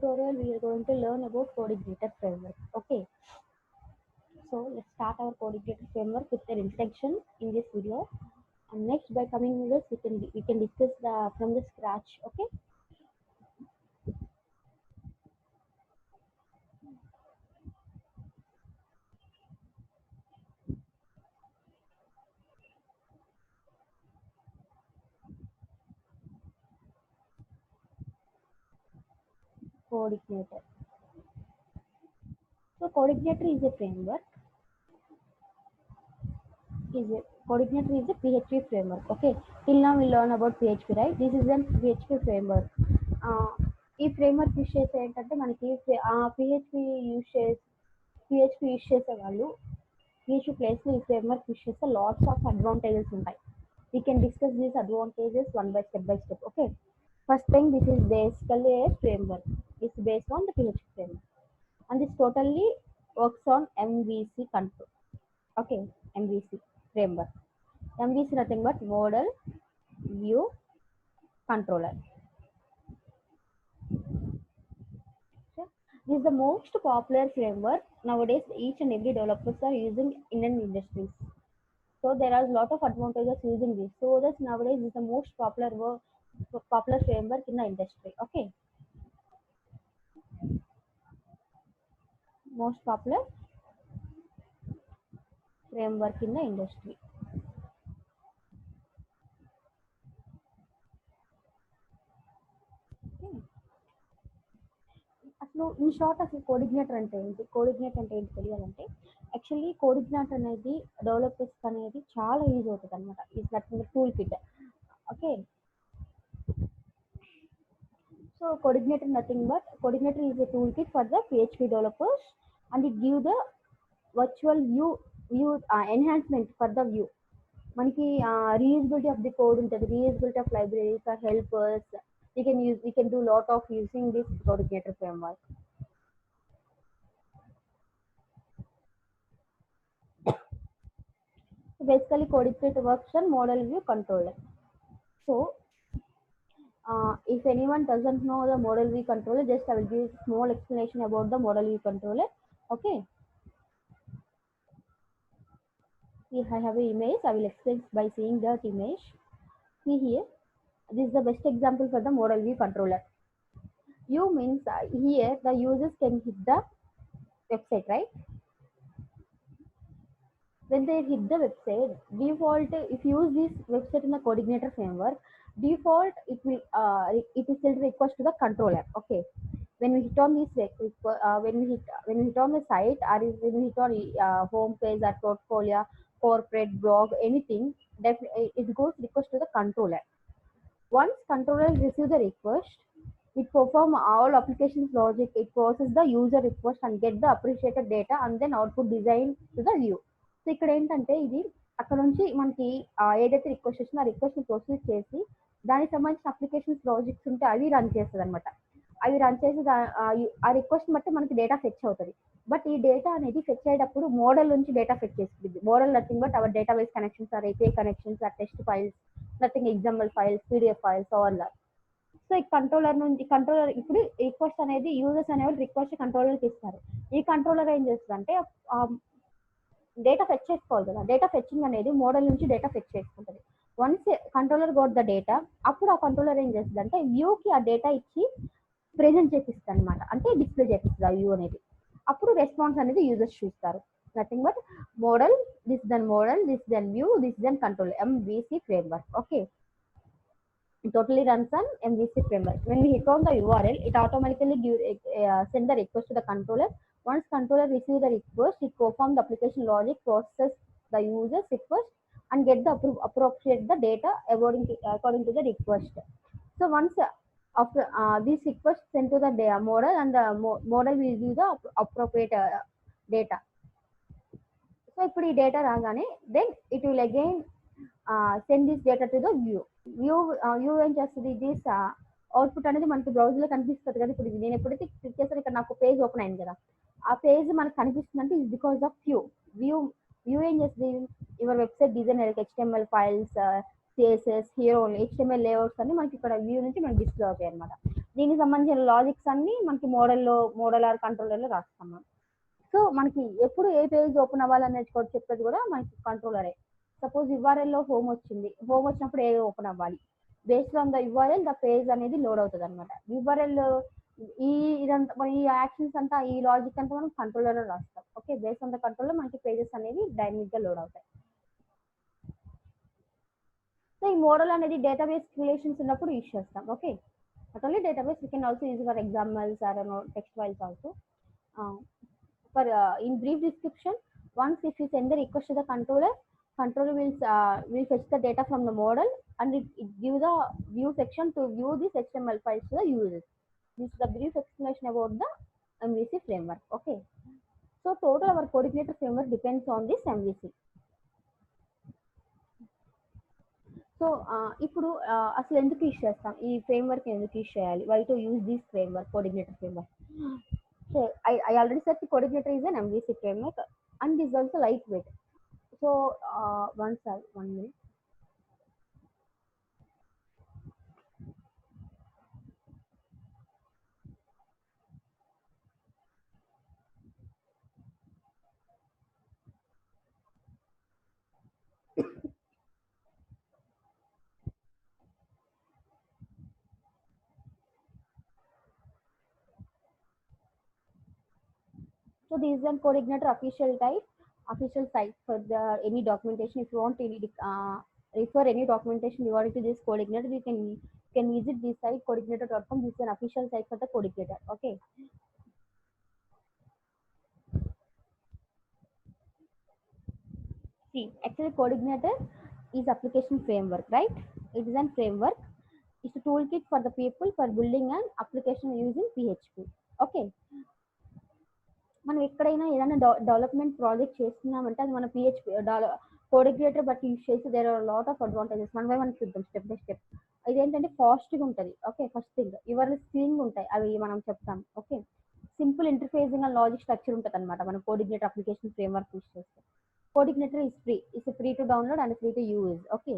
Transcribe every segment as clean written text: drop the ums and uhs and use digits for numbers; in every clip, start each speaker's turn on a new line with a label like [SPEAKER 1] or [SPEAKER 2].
[SPEAKER 1] tutorial we are going to learn about coordinator framework. Okay, so let's start our coordinator framework with an introduction in this video. And next, by coming videos, we can discuss the from the scratch. Okay. Coordinator. So coordinator is a framework. Coordinator is a PHP framework. Okay. Till now we learn about PHP, right? This is a PHP framework. ఈ framework use చేసే ఏంటంటే మనకి PHP use చేసే వాళ్ళు PHP ప్లేస్లో ఈ framework use చేస్తే lots of advantages ఉంటాయి. We can discuss these advantages step by step. Okay. First thing, this is basically a framework. It's based on the PHP framework, and this totally works on MVC control. Okay, MVC framework. MVC nothing but model view controller. Okay. This is the most popular framework nowadays. Each and every developers are using in an industries. So there are a lot of advantages using this. So that's nowadays is the most popular framework in the industry. Okay. Most popular framework in the industry. Okay. అసలు in short అసలు coordinator అంటే ఏంటి తెలియాలంటే actually coordinator అనేది developers అనేది చాలా use అవుతుంది అనమాట. It's nothing tool kit. Okay. So coordinator is a toolkit for the PHP developers, and it give the virtual view enhancement for the view. మనకి reusability of the code ఉంటుంది, reusability of libraries or helpers. We can do lot of using this coordinator framework. So basically coordinator works on model view controller. So if anyone doesn't know the model view controller, just I will give small explanation about the model view controller. Okay. Here I have an image. I will explain by seeing that image. See here, this is the best example for the model view controller. View means here the users can hit the website, right? When they hit the website, default, if you use this website in the coordinator framework, default it will send request to the controller. Okay. When we hit on this when we hit on the site, or when we hit on home page or portfolio, corporate blog, anything, it goes request to the controller. Once controller receive the request, it perform all applications logic. It process the user request and get the appreciated data, and then output design to the view. So ఇక్కడ ఏంటంటే ఇది అక్కడ నుంచి మనకి ఏదైతే request వచ్చినా ఆ request ని ప్రొసీడ్ చేసి దానికి సంబంధించిన అప్లికేషన్స్ లాజిక్స్ ఉంటే అవి రన్ చేస్తుంది అనమాట. అవి రన్ చేసి ఆ రిక్వెస్ట్ బట్టి మనకి డేటా ఫెచ్ అవుతుంది. బట్ ఈ డేటా అనేది ఫెచ్ అయ్యేటప్పుడు మోడల్ నుంచి డేటా ఫెచ్ చేస్తుంది. Model nothing but our database connections, or API connections, or text files, nothing example files, PDF files, all that. So ఈ కంట్రోలర్ ఇప్పుడు రిక్వెస్ట్ అనేది users అనేవాళ్ళు రిక్వెస్ట్ కంట్రోలర్కి ఇస్తారు. ఈ కంట్రోలర్ ఏం చేస్తుందంటే డేటా ఫెచ్ చేసుకోవాలి కదా. డేటా ఫెచ్చింగ్ అనేది మోడల్ నుంచి డేటా ఫెచ్ చేసుకుంటుంది. Once controller got the data, అప్పుడు ఆ కంట్రోలర్ ఏం చేస్తుంది అంటే వ్యూకి ఆ డేటా ఇచ్చి ప్రెజెంట్ చేపిస్తుంది అనమాట. అంటే డిస్ప్లే చేపిస్తుంది ఆ వ్యూ అనేది. అప్పుడు రెస్పాన్స్ అనేది యూజర్స్ చూస్తారు. Nothing but model, this then view, this then control, MVC framework. Okay. It totally runs on MVC framework. When we hit on the URL, it automatically send the request to the controller. Once controller receives the request, it performs the application logic, process the user's request, and get the appropriate the data according to the request. So once after this request sent to the model, and the model will give the appropriate data. So ఇప్పుడు ఈ data రాగానే then it will again send this data to the view ఏం చేస్తుంది, this output అనేది మనకి browser లో కనిపిస్తుంది కదా. ఇప్పుడు నేను ఎప్పుడైతే క్లిక్ చేస్తాను ఇక్కడ నాకు పేజ్ ఓపెన్ అయింది కదా, ఆ పేజ్ మనకు కనిపిస్తుంది అంటే ఇస్ బికాస్ ఆఫ్ వ్యూ ఏం చేస్తుంది, your website design HTML files, CSS, hero, HTML layouts అన్ని మనకి ఇక్కడ వ్యూ నుంచి మనకి డిస్ప్లే అవుతాయి అనమాట. దీనికి సంబంధించిన లాజిక్స్ అన్ని మనకి మోడల్ ఆర్ కంట్రోలర్లో రాస్తాం మనం. సో మనకి ఎప్పుడు ఏ పేజ్ ఓపెన్ అవ్వాలనేది కూడా చెప్పేది కూడా మనకి కంట్రోలరే. సపోజ్ యూఆర్ఎల్లో హోమ్ వచ్చింది, హోమ్ వచ్చినప్పుడు ఏ ఓపెన్ అవ్వాలి, based on the URL the page అనేది లోడ్ అవుతుంది అనమాట. యూఆర్ఎల్ ఈ ఇదంతా మన ఈ యాక్షన్స్ అంతా ఈ లాజిక్ అంతా మనం కంట్రోలర్లో రాస్తాం. ఓకే, బేస్డ్ ఆన్ ద కంట్రోల్లో మనకి పేజెస్ అనేవి డైనమిక్ గా లోడ్ అవుతాయి. సో ఈ మోడల్ అనేది డేటాబేస్ రిలేషన్స్ ఉన్నప్పుడు యూజ్ చేస్తాం. Okay, not only database, we can also use for examples or text files also. For in brief description, once if you send the request to the controller will fetch the data from the model and it give the view section to view this HTML files to the users. This is the brief explanation about the MVC framework. Okay, so total our coordinator framework depends on this MVC. So ఇప్పుడు అసలు ఎందుకు use చేస్తాం ఈ framework, ఎందుకు use చేయాలి, why to use this framework, coordinator framework. So I already said the coordinator is an MVC framework and is also lightweight. So one minute. So this is an coordinator official site for the any documentation. If you want to refer any documentation regarding to this coordinator, you can visit this site coordinator.com. This is an official site for the coordinator. Okay. See, actually coordinator is application framework, right? It is a framework. It's a toolkit for the people for building an application using PHP. Okay. మనం ఎక్కడైనా ఏదైనా development project చేస్తున్నామంటే అది మన PHP coordinator బట్టి use చేసి there are lot of advantages. One by one చూద్దాం step by step. ఇదేంటంటే ఫాస్ట్గా ఉంటుంది. Okay, first thing your screen ఉంటాయి, అవి మనం చెప్తాం. Okay, simple interfacing and logic structure ఉంటుంది అనమాట మన కోఆర్డినేటర్ అప్లికేషన్ ఫ్రేమ్వర్క్ యూజ్ చేస్తే. Coordinator is free to download and free to use. Okay,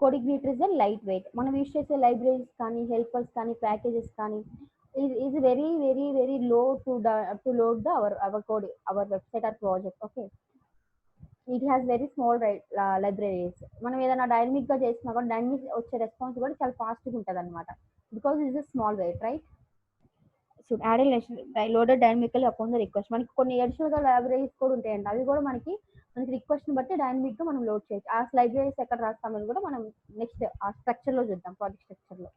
[SPEAKER 1] coordinator is light weight. మనం యూజ్ చేసే లైబ్రరీస్ కానీ హెల్పర్స్ కానీ ప్యాకేజెస్ కానీ is very low to load the our code, our website or project. Okay, it has very small libraries. మనం ఏదైనా dynamic గా చేసినా కూడా డైనమిక్ వచ్చే రెస్పాన్స్ కూడా చాలా ఫాస్ట్ గా ఉంటుంది అనమాట, because it is small weight, right? So add loaded dynamical upon the request. మనకి కొన్ని అడిషనల్ గా లైబ్రరీస్ కూడా ఉంటాయండి, అవి కూడా మనకి రిక్వెస్ట్ ని బట్టి డైనమిక్ గా మనం లోడ్ చేయొచ్చు. ఆ లైబ్రరీస్ ఎక్కడ రాస్తామని కూడా మనం నెక్స్ట్ ఆ స్ట్రక్చర్ లో చూద్దాం, ప్రాజెక్ట్ స్ట్రక్చర్ లో.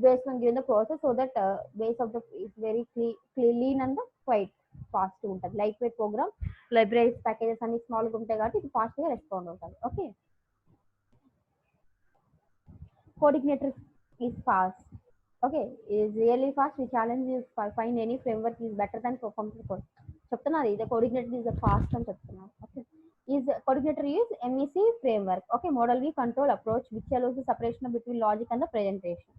[SPEAKER 1] Based on given the process, so that base of the is very clean and the quite fast ఉంటుంది. Light weight program, libraries packages అన్ని స్మాల్ గా ఉంటాయి కాబట్టి ఇది ఫాస్ట్ గా రెస్పాండ్ అవుతుంది. Okay, coordinator is fast. Okay, is really fast. We challenge you find any framework is better than performance code. చెప్తున్నారు ఇది కోఆర్డినేటర్ is the fast అని చెప్తున్నారు. Okay, is coordinator is MEC framework. Okay, model view control approach which allows the separation between logic and the presentation.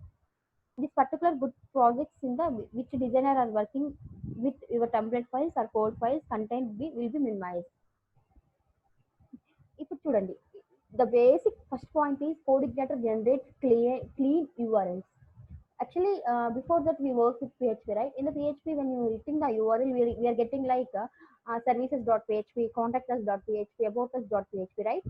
[SPEAKER 1] This particular good projects in the which designer are working with your template files or code files content will be minimized. ఇప్పుడు చూడండి, the basic first point is coordinator generates clean URLs. Actually before that we work with PHP, right? In the PHP when you writing the URL, we are getting like services.php, contactus.php, aboutus.php, right?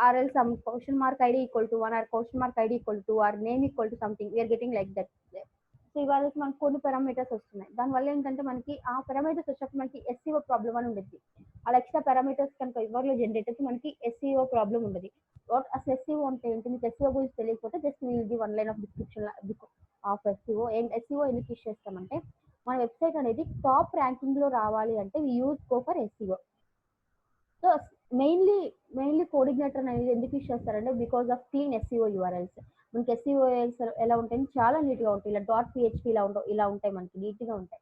[SPEAKER 1] Or else some question mark id equal to 1 or question mark id equal to or name equal to something, we are getting like that. So ఇవాళ మనకు కొన్ని parameters వస్తున్నాయి, దానివల్ల ఏంటంటే మనకి ఆ parameters వచ్చినప్పుడు మనకి ఎస్సీఓ ప్రాబ్లమ్ అని ఉండేది. అలా ఎక్స్ట్రా పారామీటర్స్ కనుక ఇవ్వలో జనరేట్ అయితే మనకి ఎస్సీఓ ప్రాబ్లమ్ ఉండదు. అసలు ఎస్సీఓ అంటే ఏంటి, మీకు ఎస్సీఓ గురించి తెలియకపోతే just will the one line of description of SEO. SEO ఎందుకు యూస్ చేస్తామంటే మన వెబ్సైట్ అనేది టాప్ ర్యాంకింగ్ లో రావాలి అంటే we use go for SEO. So mainly coordinator అనేది ఎందుకు యూస్ చేస్తారంటే because of clean SEO URLs. మనకి ఎస్సీఓ ఎలా ఉంటాయి, చాలా నీట్ గా ఉంటాయి. ఇలా .php ఇలా ఉంటాయి, మనకి నీట్ గా ఉంటాయి.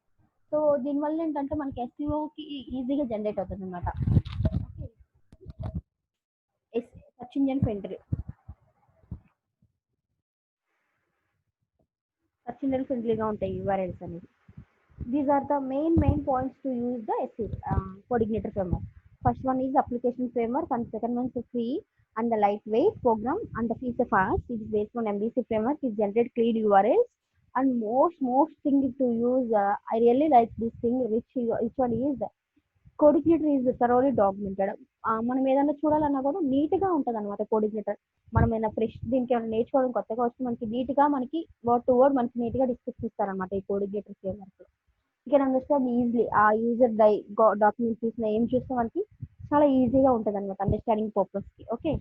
[SPEAKER 1] సో దీనివల్ల ఏంటంటే మనకి ఎస్సీఓకి ఈజీగా జనరేట్ అవుతుంది అనమాట. సర్చ్ ఇంజిన్ ఫ్రెండ్లీగా ఉంటాయి యూఆర్ఎల్స్ అనేది. These are the main points to use the coordinator framework. First one is application framework and second one is free. and the lightweight program and the feature fast. It is based on MVC framework. It generates clean URLs and most thing to use. I really like this thing. Which one is CodeIgniter is thoroughly documented. మనం ఏదైనా చూడాలన్నా కూడా neat గా ఉంటది అనమాట కోడిగ్నేటర్. మనం ఏమైనా fresh దీనికి ఏమైనా నేర్చుకోవడం కొత్తగా వస్తే మనకి నీట్ గా మనకి వర్డ్ టు వర్డ్ మనకి నీట్ గా డిస్క్రిప్ట్ ఇస్తారనమాట ఈ CodeIgniter framework. You can understand easily ఆ యూజర్ డాక్యుమెంట్ చూసిన ఏం చూస్తే మనకి చాలా ఈజీగా ఉంటుంది అనమాట అండర్స్టాండింగ్ పర్పస్ కి. ఓకే,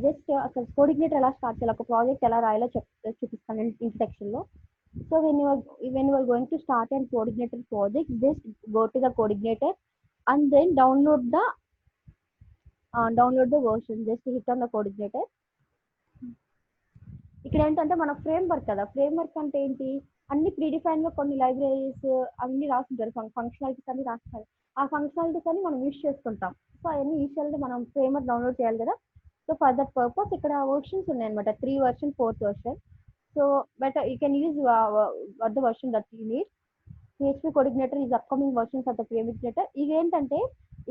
[SPEAKER 1] జస్ట్ అసలు కోడిగ్నేటర్ ఎలా స్టార్ట్ చేయాలి, ఒక ప్రాజెక్ట్ ఎలా రాయాలో చూపిస్తాను ఇంట్రడక్షన్ లో. So when you are going to start a coordinator project, just go to the coordinator and then download the version. Just hit on the coordinator. ఇక్కడ ఏంటంటే మన ఫ్రేమ్ వర్క్ కదా, ఫ్రేమ్ వర్క్ అంటే ఏంటి, అన్ని ప్రీడిఫైన్ గా కొన్ని లైబ్రరీస్ అన్ని రాస్తుంటారు, ఫంక్షనాలిటీస్ అన్ని రాస్తారు. ఆ ఫంక్షనాలిటీస్ అన్ని మనం యూజ్ చేసుకుంటాం. సో అవన్నీ యూజువల్గా మనం ఫ్రేమ్ వర్క్ డౌన్లోడ్ చేయాలి కదా. సో ఫర్ దట్ పర్పస్ ఇక్కడ వర్షన్స్ ఉన్నాయన్నమాట, 3 version 4th version. So better you can use what the version that you need. PHP coordinator is upcoming version for the coordinator. ఇది ఏంటంటే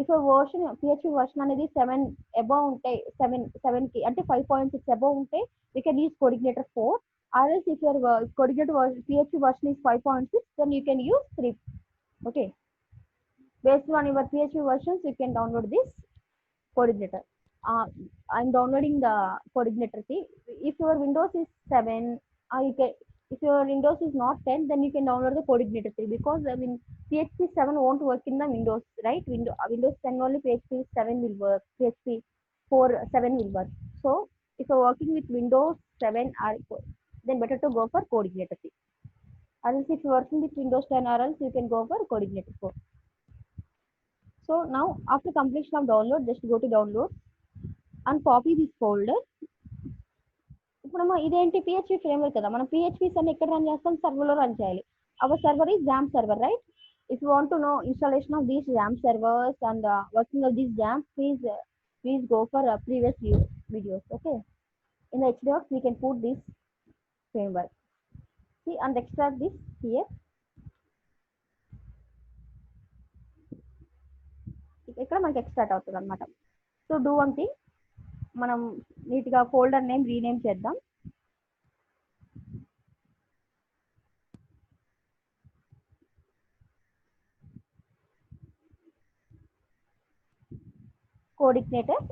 [SPEAKER 1] if a version PHP version అనేది 7 above ఉంటే 7 కి అంటే 5.6 above ఉంటే we can use coordinator 4, or else if your coordinator PHP version is 5.6 then you can use 3. Okay, based on your PHP versions you can download this coordinator. I'm downloading the coordinator. See, if your Windows is 7, you can, if your Windows is not 10, then you can download the coordinator 3, because I mean PHP 7 won't work in the Windows, right? Windows 10 only PHP 7 will work, PHP 4 7 will work. So if you're working with Windows 7 or then better to go for coordinator 3. Or else if you're working with Windows 10 or else you can go for coordinator 4. So now after completion of download, just go to download and copy this folder. ఇప్పుడు ఇదేంటి PHP framework కదా, మనం పిహెచ్పిస్ అన్ని ఎక్కడ run చేస్తాం, సర్వర్లో run చేయాలి. Our server is jam server, right? If you want to know installation of these jam servers and working of these jam, please go for previous videos. Okay, in the HDocs we can put this framework. See, and extract this here. ఇక్కడ మనకి extract అవుతుంది అనమాట. So do one thing, మనం నీట్గా folder name rename చేద్దాం. Coordinator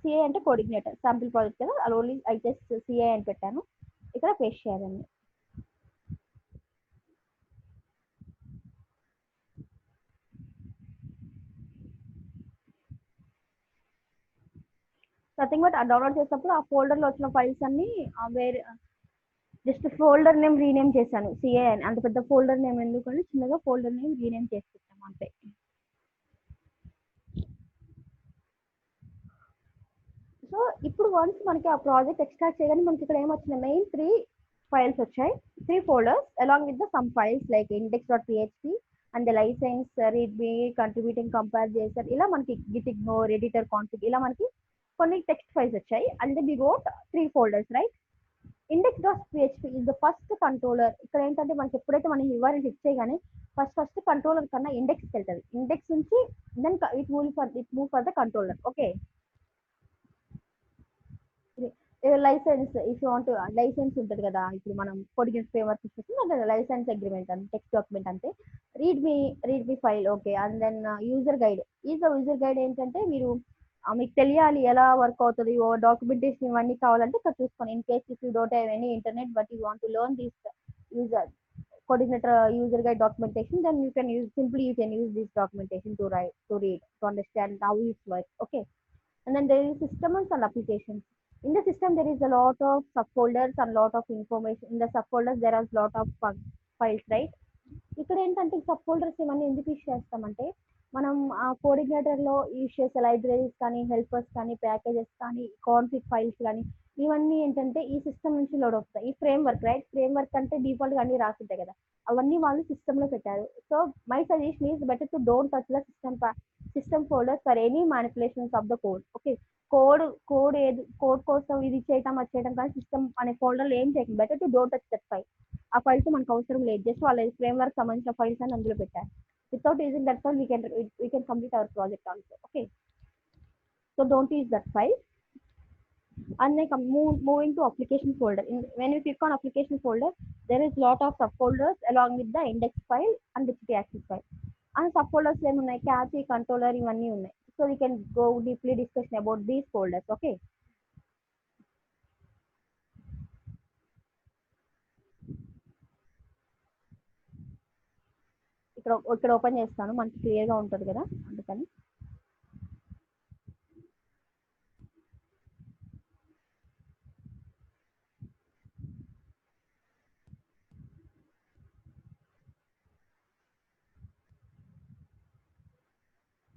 [SPEAKER 1] CA అంటే coordinator sample project కదా, అది ఓన్లీ ఐ జస్ట్ సిఏ అని పెట్టాను. ఇక్కడ పేస్ట్ చేయాలండి. నథింగ్ బట్ డౌన్లోడ్ చేసినప్పుడు ఆ ఫోల్డర్లో వచ్చిన ఫైల్స్ అన్ని వేరే, జస్ట్ ఫోల్డర్ నేమ్ రీనేమ్ చేశాను సిఏ అని. అంత పెద్ద ఫోల్డర్ నేమ్ ఎందుకంటే చిన్నగా ఫోల్డర్ నేమ్ రీనేమ్ చేసుకుంటాం అంతే. సో ఇప్పుడు వన్స్ మనకి ఆ ప్రాజెక్ట్ ఎక్స్ట్రాక్ట్ చేయగానే మనకి ఇక్కడ ఏమొచ్చింది, మెయిన్ 3 ఫైల్స్ వచ్చాయి, 3 folders along with the some files like index.php and the license, readme, contributing, compare, json, ఇలా మనకి git ignore, editor config, ఇలా మనకి కొన్ని టెక్స్ట్ ఫైల్స్ వచ్చాయి. And then we got 3 folders, right? index.php is the first controller. ఇక్కడ ఏంటంటే మనకి ఎప్పుడైతే మనం URL హిట్ చేయగానే ఫస్ట్ కంట్రోలర్ కన్నా ఇండెక్స్కి వెళ్తుంది. ఇండెక్స్ నుంచి then it move for the controller. Okay, license if you want, license ఉంటుంది కదా, ఇప్పుడు మనం కోఆర్డినేటర్ ఫ్రేమ్వర్క్ ఇచ్చేసి లైసెన్స్ అగ్రిమెంట్ అంటే టెక్స్ట్ డాక్యుమెంట్ అంటే readme file. Okay, and then user guide. User guide ఏంటంటే మీరు మీకు తెలియాలి ఎలా వర్క్ అవుతుంది, డాక్యుమెంటేషన్ ఇవన్నీ కావాలంటే ఇక్కడ చూసుకోండి. In case if you don't have any internet but you want to learn this user coordinator user guide documentation, then you can use this documentation to read to understand how it works. Okay, and then there is systems and applications. In the system there is a lot of subfolders and lot of information. In the subfolders there are lot of files, right? ఇక్కడ ఏంటంటే సబ్ఫోల్డర్స్ ఇవన్నీ ఎందుకు use చేస్తామంటే మనం ఆ కోఆర్డినేటర్లో use చేసే libraries కానీ, helpers కానీ, ప్యాకేజెస్ కానీ, కాన్ఫిగ్ ఫైల్స్ కానీ, ఇవన్నీ ఏంటంటే ఈ సిస్టమ్ నుంచి లోడ్ అవుతాయి. ఈ ఫ్రేమ్వర్క్, రైట్? ఫ్రేమ్వర్క్ అంటే డిఫాల్ట్గా అన్ని రాస్తుంటాయి కదా, అవన్నీ వాళ్ళు సిస్టంలో పెట్టారు. So my suggestion is better to don't touch the system folders for any manipulations of the code. Okay, code కోసం ఇది చేయటం అది చేయటం కానీ సిస్టమ్ అనే ఫోల్డర్లో ఏం చేయకండి. Better to don't touch that file. ఆ ఫైల్స్ మనకు అవసరం లేదు, జస్ట్ వాళ్ళ ఫ్రేమ్వర్క్ సంబంధించిన ఫైల్స్ అని అందులో పెట్టారు. Without using that file, we can complete our project also. Okay. So don't use that file. And then moving to application folder. When you click on application folder, there is lot of subfolders along with the index file and the access file. And subfolders like cache, controller, ఇవన్నీ ఉన్నాయి. So we can go deeply discussion about these folders. Okay. ఇక్కడ open చేస్తాను, మనకి clear గా ఉంటుంది కదా, అందుకని.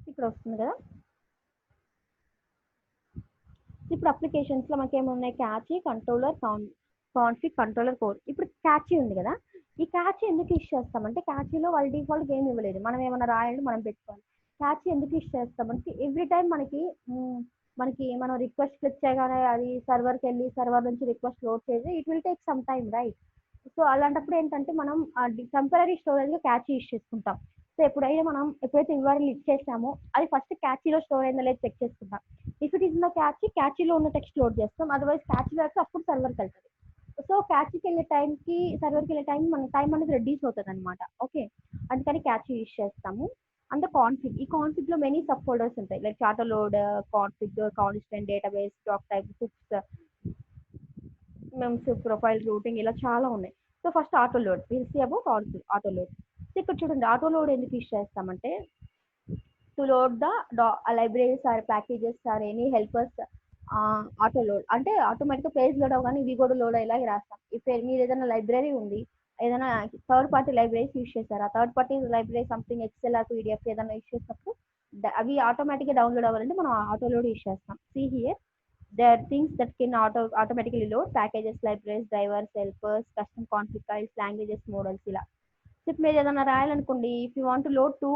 [SPEAKER 1] ఇక్కడ వస్తుంది కదా. ఇప్పుడు అప్లికేషన్స్ లో మనకి ఏమున్నాయి, catchy, controller, config, controller code. ఇప్పుడు క్యాచీ ఉంది కదా, ఈ క్యాచీ ఎందుకు యూస్ చేస్తామంటే క్యాచీలో వాళ్ళు డిఫాల్ట్ ఏం ఇవ్వలేదు, మనం ఏమైనా రాయాలి, మనం పెట్టుకోవాలి. క్యాచీ ఎందుకు యూస్ చేస్తామంటే ఎవ్రీ టైం మనకి మనం రిక్వెస్ట్ క్లిక్ చేయగానే అది సర్వర్కి వెళ్ళి సర్వర్ నుంచి రిక్వెస్ట్ లోడ్ చేసి it will take some time, right. So అలాంటప్పుడు ఏంటంటే మనం టెంపరీ స్టోరేజ్ గా క్యాచీ యూస్ చేసుకుంటాం. సో ఎప్పుడైతే యూఆర్ఎల్ ఇచ్చేసామో అది ఫస్ట్ క్యాచీలో స్టోర్ అయిందో లేదు చెక్ చేసుకుంటాం. If it is in the క్యాచీలో ఉన్న టెక్స్ట్ లోడ్ చేస్తాం, అదర్వైజ్ క్యాచీలో అయితే అప్పుడు సర్వర్కి వెళ్తుంది. సో క్యాచీకి వెళ్ళే టైంకి సర్వర్కి వెళ్ళే టైం మన టైం అనేది రెడ్యూస్ అవుతుంది అనమాట. ఓకే, అందుకని క్యాచీ యూస్ చేస్తాము. అండ్ కాన్ఫిగ్, ఈ కాన్ఫిగ్ లో మెనీ సబ్ ఫోల్డర్స్ ఉంటాయి, like charter load, config, constant, database, stack type, books, mimes, profile, routing, ఇలా చాలా ఉన్నాయి. So first auto load, will see about auto load. So ఇక్కడ చూడండి, ఆటో లోడ్ ఎందుకు యూస్ చేస్తామంటే to load the libraries or packages or any helpers. Auto load అంటే ఆటోమేటిక్గా page load అవగానే ఇవి కూడా లోడ్ అయ్యేలాగా రాస్తాం. మీరు ఏదైనా లైబ్రరీ ఉంది, ఏదైనా థర్డ్ పార్టీ లైబ్రరీస్ యూస్ చేస్తారు, ఆ third party library something excel or PDF ఏదైనా యూస్ చేసినప్పుడు అవి ఆటోమేటిక్గా డౌన్లోడ్ అవ్వాలంటే మనం ఆటో లోడ్ యూస్ చేస్తాం. See here there are things that can automatically load packages, libraries, drivers, helpers, custom config files, languages, models, ఇలా. సో మీరు ఏదైనా రాయాలనుకోండి, if you want to load two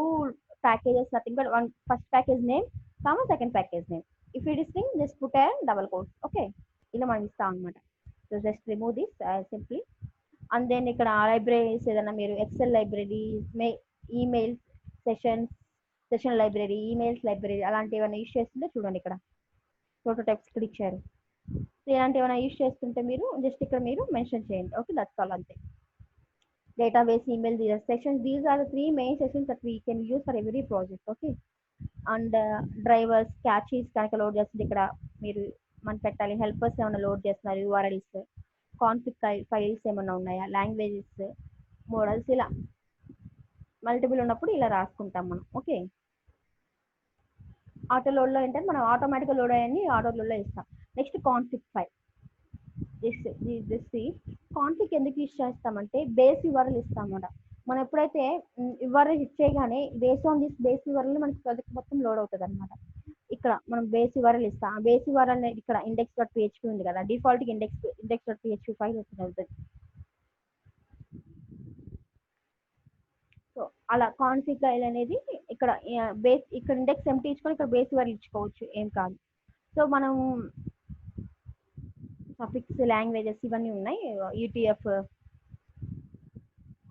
[SPEAKER 1] packages, nothing but one first package name comma second package name. If it is thing just put double quotes. Okay, ఇలా మనం ఇస్తాం అనమాట. So just remove this simply. And then ఇక్కడ libraries ఏదైనా మీరు Excel library, email, session library, emails library అలాంటివి ఏమైనా use చేస్తుంటే చూడండి, ఇక్కడ ప్రోటోటైప్స్ ఇక్కడ ఇచ్చారు. ఇలాంటి ఏమైనా యూస్ చేస్తుంటే మీరు జస్ట్ ఇక్కడ మీరు మెన్షన్ చేయండి. ఓకే, దట్స్ ఆల్, అంతే. Database, email, sessions, these are the 3 main sessions that we can use for every project. Okay, and drivers, caches కనుక లోడ్ చేస్తుంది ఇక్కడ మీరు మనం పెట్టాలి. హెల్పర్స్ ఏమైనా లోడ్ చేస్తున్నారు, యూఆర్ఎల్స్, కాన్ఫిగ్ ఫైల్స్ ఏమైనా ఉన్నాయా, లాంగ్వేజెస్, మోడల్స్, ఇలా మల్టిపుల్ ఉన్నప్పుడు ఇలా రాసుకుంటాం మనం. ఓకే, ఆటో లోడ్లో ఏంటంటే మనం ఆటోమేటిక్గా లోడ్ అయ్యని ఆటో లోడ్లో ఇస్తాం. Next config file. This config ఎందుకు యూస్ చేస్తామంటే బేస్ యూఆర్ఎల్ ఇస్తామన్నమాట. మనం ఎప్పుడైతే యూఆర్ఎల్ ఇచ్చేయగానే base on this base URL మనకి ప్రాజెక్ట్ మొత్తం లోడ్ అవుతుంది అనమాట. ఇక్కడ మనం బేస్ యూఆర్ఎల్ ఇస్తాం, ఆ బేస్ యూఆర్ఎల్ ఇక్కడ ఇండెక్స్ డాట్ పిహెచ్పి ఉంది కదా, default index dot PHP file వస్తుంది. సో అలా కాన్ఫిగ్ ఫైల్ అనేది ఇక్కడ బేస్, ఇక్కడ ఇండెక్స్ ఎంటీ ఇచ్చుకొని ఇక్కడ బేస్ యూఆర్ఎల్ ఇచ్చుకోవచ్చు, ఏం కాదు. సో మనం సఫిక్స్, లాంగ్వేజెస్ ఇవన్నీ ఉన్నాయి. యూటీఎఫ్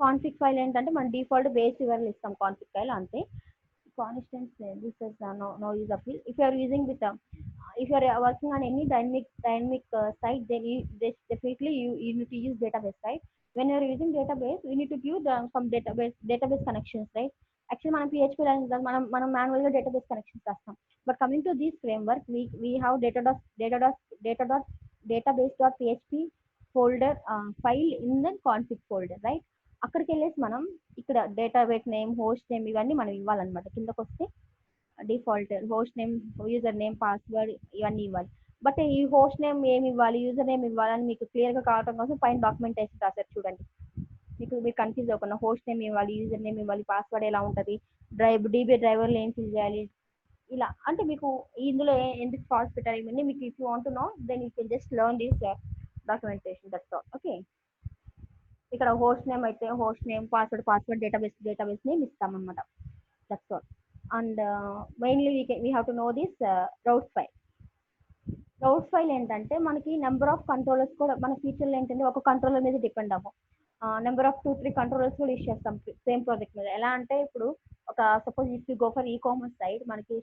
[SPEAKER 1] కాన్ఫిగ్ ఫైల్ ఏంటంటే మన డిఫాల్ట్ బేస్ యూఆర్ఎల్ ఇస్తాం కాన్ఫిగ్ ఫైల్, అంతే. Constants, this is no use of it. If you are using with if you are working on any dynamic site, then definitely you need to use database, right? When you are using database, you need to give some database connections, right? Actually మనం PHP మనం manual గా database connections రాస్తాం. But coming to this framework, we have database.php folder file in the config folder, right? అక్కడికి వెళ్ళేసి మనం ఇక్కడ database name, host name ఇవన్నీ మనం ఇవ్వాలన్నమాట. కిందకు వస్తే default host name, user name, password ఇవన్నీ ఇవ్వాలి. బట్ ఈ హోస్ట్ నేమ్ ఏమి ఇవ్వాలి, యూజర్ నేమ్ ఇవ్వాలని మీకు క్లియర్గా కావడం కోసం పైన డాక్యుమెంటేషన్ రాశారు చూడండి. మీరు కన్ఫ్యూజ్ అవ్వకుండా హోస్ట్ నేమ్ ఇవ్వాలి, యూజర్ నేమ్ ఇవ్వాలి, పాస్వర్డ్ ఎలా ఉంటుంది, డీబీ డ్రైవర్లో ఏం ఫిల్ చేయాలి, ఇలా. అంటే మీకు ఇందులో ఎందుకు ఫాల్స్ పెట్టాలి ఇవన్నీ మీకు if you want to know, then you can just learn this documentation, that's all. Okay, ఇక్కడ హోస్ట్ నేమ్ అయితే host name, password database name ఇస్తామన్నమాట, that's all. And mainly we have to know this route file ఏంటంటే మనకి number of controllers కూడా మన ఫీచర్లు ఏంటంటే ఒక కంట్రోలర్ మీద డిపెండ్ అవ్వం. నెంబర్ ఆఫ్ 2-3 కంట్రోలర్స్ కూడా యూస్ చేస్తాం సేమ్ ప్రాజెక్ట్ మీద. ఎలా అంటే ఇప్పుడు ఒక suppose if you go for e commerce site, మనకి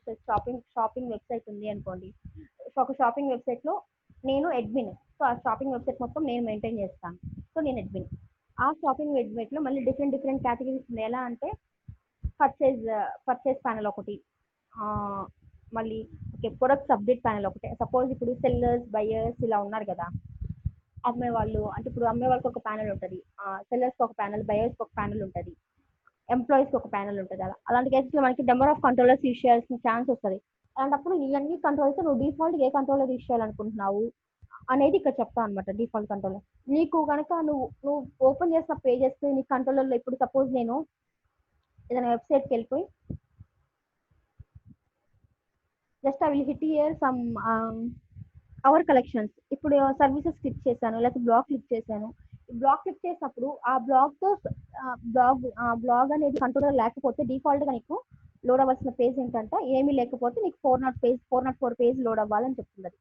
[SPEAKER 1] షాపింగ్ వెబ్సైట్ ఉంది అనుకోండి. సో ఒక షాపింగ్ వెబ్సైట్ లో నేను అడ్మిన్. సో ఆ షాపింగ్ వెబ్సైట్ మొత్తం నేను మెయింటైన్ చేస్తాను. సో నేను అడ్మిన్. ఆ షాపింగ్ వెబ్సైట్ లో మళ్ళీ డిఫరెంట్ కేటగిరీస్ ఉన్నాయి. ఎలా అంటే పర్చేజ్ ప్యానల్ ఒకటి, ఆ, మళ్ళీ ఓకే ప్రొడక్ట్ అప్డేట్ ప్యానల్ ఒకటి. సపోజ్ ఇప్పుడు సెల్లర్స్ బయర్స్ ఇలా ఉన్నారు కదా, అమ్మే వాళ్ళు అంటే ఇప్పుడు అమ్మే వాళ్ళకి ఒక ప్యానల్ ఉంటుంది, సెల్లర్స్కి ఒక ప్యానల్, బయర్స్కి ఒక ప్యానల్ ఉంటుంది, ఎంప్లాయీస్కి ఒక ప్యానల్ ఉంటుంది. అలాంటి కేసులో మనకి నెంబర్ ఆఫ్ కంట్రోలర్స్ యూస్ చేయాల్సిన ఛాన్స్ వస్తుంది. అలాంటప్పుడు ఇవన్నీ కంట్రోల్స్ నువ్వు డిఫాల్ట్ ఏ కంట్రోలర్ యూస్ చేయాలనుకుంటున్నావు అనేది ఇక్కడ చెప్తాను అనమాట. డిఫాల్ట్ కంట్రోలర్ నీకు కనుక నువ్వు ఓపెన్ చేసిన పేజెస్ నీ కంట్రోలర్లో, ఇప్పుడు సపోజ్ నేను ఏదైనా వెబ్సైట్కి వెళ్ళిపోయి just I will hit here some hour collections. ఇప్పుడు సర్వీసెస్ క్లిక్ చేశాను, లేకపోతే బ్లాగ్ క్లిక్ చేశాను. బ్లాగ్ క్లిక్ చేసినప్పుడు ఆ బ్లాగ్ అనేది కంట్రోలర్ లేకపోతే డిఫాల్ట్ గా నీకు లోడ్ అవ్వాల్సిన పేజ్ ఏంటంటే ఏమీ లేకపోతే నీకు 404 పేజ్ లోడ్ అవ్వాలని చెప్తుంది.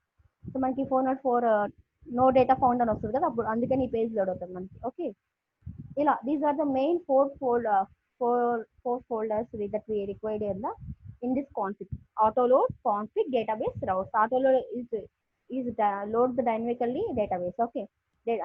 [SPEAKER 1] సో మనకి 404 నో డేటా ఫౌండ్ అని వస్తుంది కదా, అప్పుడు అందుకని ఈ పేజ్ లోడ్ అవుతుంది మనకి. ఓకే, ఇలా these are the main four folders that we required in this config. Auto load, config, database, routes. Auto load is load the dynamically database. Okay,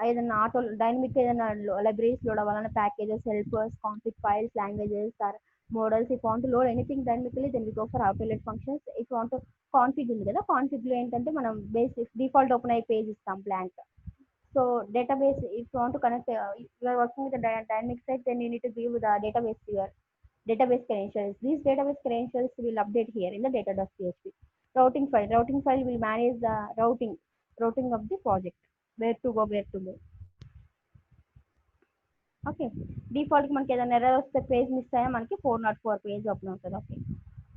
[SPEAKER 1] ఏదైనా ఆటో డైనమిక్ ఏదైనా లైబ్రరీస్ లోడ్ అవ్వాలన్న packages, helpers, config files, languages or models. If want to load anything dynamically then we go for auto load functions. If want config ఉంది కదా, config లో ఏంటంటే మనం basic default open అయ్యే page ఇస్తాం blank. So database, if you want to connect, you are working with a dynamic site, then you need to give the database to your database credentials. These database credentials will update here in the data.php. Routing file will manage the routing of the project, where to go. Okay, default మనకి ఏదైనా error వస్తే page miss అయ్యా మనకి 404 page open అవుతుంది. Okay,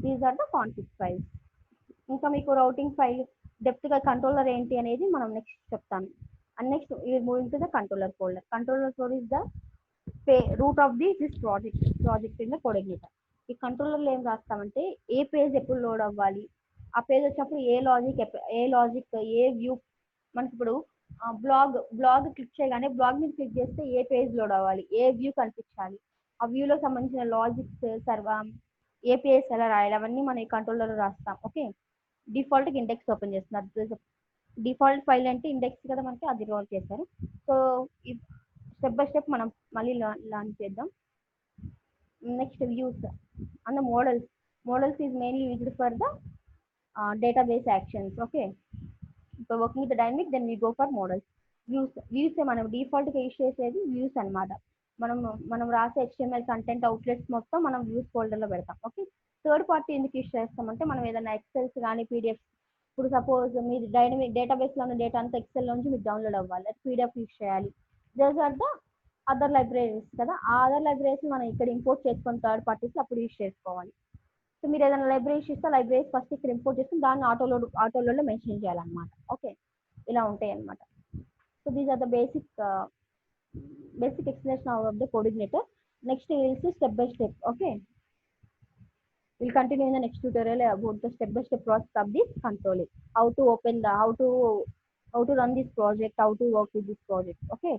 [SPEAKER 1] these are the config files. ఇంకా మీకు routing file depth గా controller ఏంటి అనేది మనం నెక్స్ట్ చెప్తాను. And next moving to the controller folder. Controller folder is the root of this project in the coordinator. ఈ కంట్రోలర్లో ఏం రాస్తామంటే ఏ పేజ్ ఎప్పుడు లోడ్ అవ్వాలి, ఆ పేజ్ వచ్చినప్పుడు ఏ లాజిక్ ఏ వ్యూ. మనకి ఇప్పుడు బ్లాగ్ క్లిక్ చేయగానే బ్లాగ్ మీద క్లిక్ చేస్తే ఏ పేజ్ లోడ్ అవ్వాలి, ఏ వ్యూ కనిపించాలి, ఆ వ్యూలో సంబంధించిన లాజిక్స్ ఏపీఎస్ ఎలా రాయాలి, అవన్నీ మన ఈ కంట్రోలర్ రాస్తాం. ఓకే, డిఫాల్ట్ ఇండెక్స్ ఓపెన్ చేస్తున్నారు. డిఫాల్ట్ ఫైల్ అంటే ఇండెక్స్ కదా మనకి, అది రోల్ చేశారు. సో స్టెప్ బై స్టెప్ మనం మళ్ళీ లాంచ్ చేద్దాం. Next views and models is mainly used for the database actions. Okay, so working with the dynamic, then we go for models. Views మనం default గా use చేసేది views అన్నమాట. మనం రాసే HTML content outlets మొత్తం మనం వ్యూస్ ఫోల్డర్ లో పెడతాం. ఓకే, థర్డ్ పార్టీ ఎందుకు యూజ్ చేస్తామంటే మనం ఏదైనా ఎక్సెల్స్ కానీ పీడిఎఫ్, ఇప్పుడు సపోజ్ మీరు డైనమిక్ డేటాబేస్ లో ఉన్న డేటా అంతా ఎక్సెల్ నుంచి మీకు డౌన్లోడ్ అవ్వాలి, అది పీడిఎఫ్ యూజ్ చేయాలి. Those are the other libraries కదా, ఆ అదర్ లైబ్రరీస్ మనం ఇక్కడ ఇంపోర్ట్ చేసుకొని థర్డ్ పార్టీస్ అప్పుడు యూజ్ చేసుకోవాలి. సో మీరు ఏదైనా లైబ్రరీస్ ఇస్తే లైబ్రరీస్ ఫస్ట్ ఇక్కడ ఇంపోర్ట్ చేసుకుని దాన్ని ఆటోలోడ్లో మెన్షన్ చేయాలన్నమాట. ఓకే, ఇలా ఉంటాయి అన్నమాట. So these are the basic explanation of the coordinator. Next we will see step by step. Okay, we'll continue in the next tutorial about the step by step process of this controlling, how to run this project, how to work with this project. Okay,